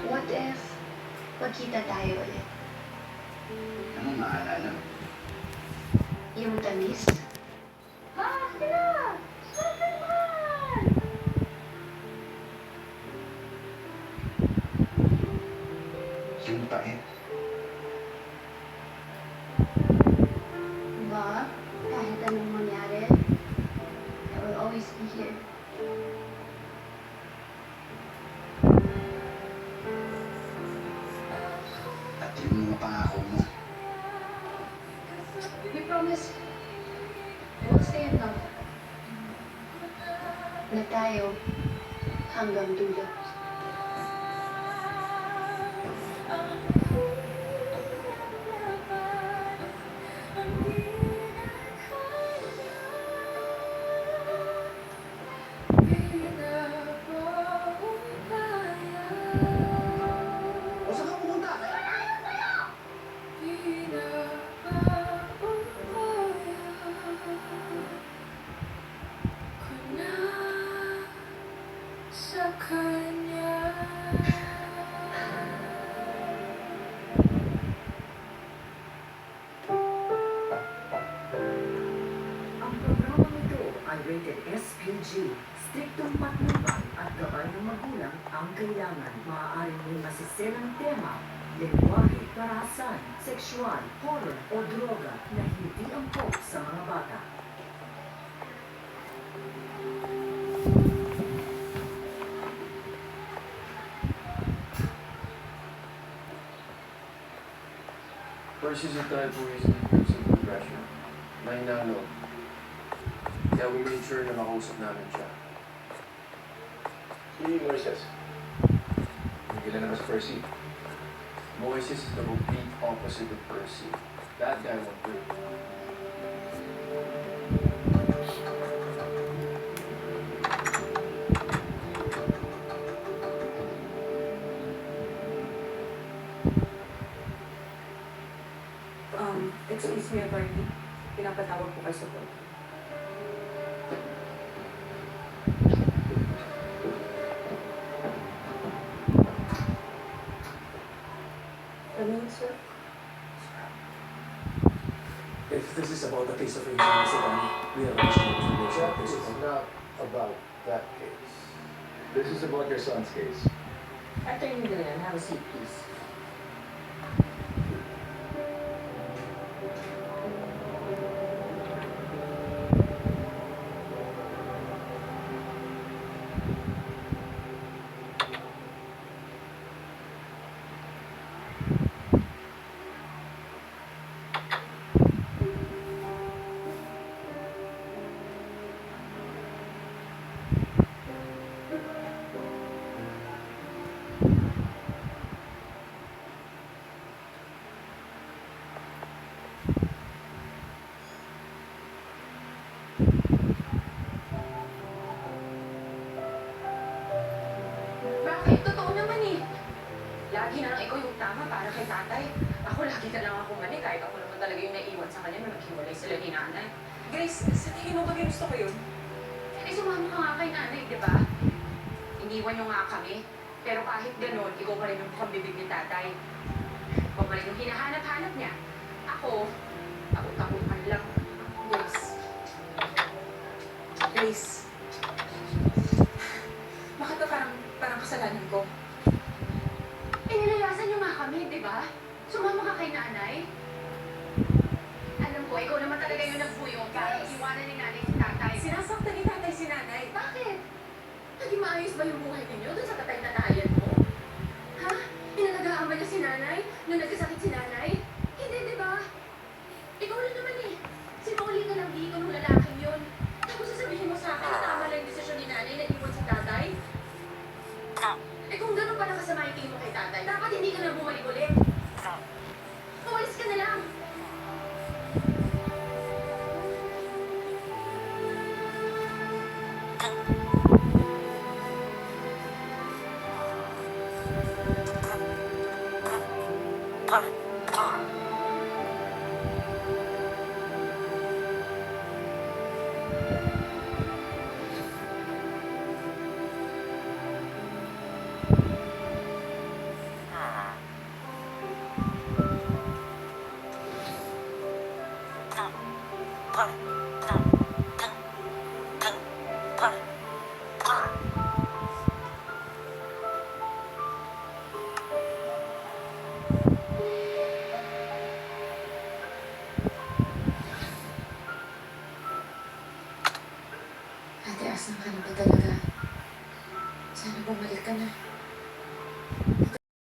What if magkita tayo ulit? Ano maalala? Yung tamis? Ha? Sila! Superman! Yung pait. Diba? Kahit anong mangyari, I will always be here. At yung mga pangako mo. We promise we'll stay in love. Na tayo hanggang dulo. O saan ka pumunta? Sa kanya. Ang programang ito ay rated SPG. Striktong patnubay at gabay ng magulang ang kailangan. Maaaring may masiselang tema, lengguwahe, karahasan, sexual, horror o droga na hindi angkop sa mga bata. First is a type who is in progression. May nalo. Kaya we made sure na makausap namin siya. Sino yung Moises? Nagilan naman sa Percy. Moises is the complete opposite of Percy. That guy won't do it. Excuse me, attorney. Pinapatawag po kayo sa court. Sir? If this is about the case of Angel Sedan, we have additional information. That is not about that case. This is about your son's case. Attorney Glenn, have a seat, please. Bakit? Totoo naman eh. Lagi na lang ikaw yung tama para kay tatay. Ako lagi na lang ako mali kahit ako naman talaga yung naiwan sa kanya na maghiwalay sila ni nanay. Grace, sa tingin mo ba gusto ko yun? Eh sumama ka nga kay nanay, di ba? Iniwan niyo nga kami. Pero kahit ganon, ikaw pa rin yung pambibig ni tatay. Ikaw pa rin yung hinahanap-hanap niya. Ako, takot-takutan lang. Grace. Grace. Bakit ba parang kasalanan ko? Eh, nilayasan niyo nga kami, di ba? Sumama ka kay nanay. Alam ko, ikaw naman talaga yung nagbuyong para iwanan ni nanay si tatay. Sinasaktan ni tatay si nanay. Bakit? Naging maayos ba yung buhay ninyo dun sa tatay-tatayan mo? Ha? Pinalagaan ba niya si nanay? Nung nagkasakit si nanay? Hindi, di ba? Ikaw lang naman eh. Sinungaling ka lang dito ng lalaking yun. Tapos sasabihin mo sa akin na tama lang yung desisyon ni nanay na iwan si tatay? Eh kung gano'n pa nakasama yung tingin mo kay tatay, dapat hindi ka na bumalik ulit. Umalis ka na lang. Ate, asan ka na ba talaga? Sana bumalik ka na.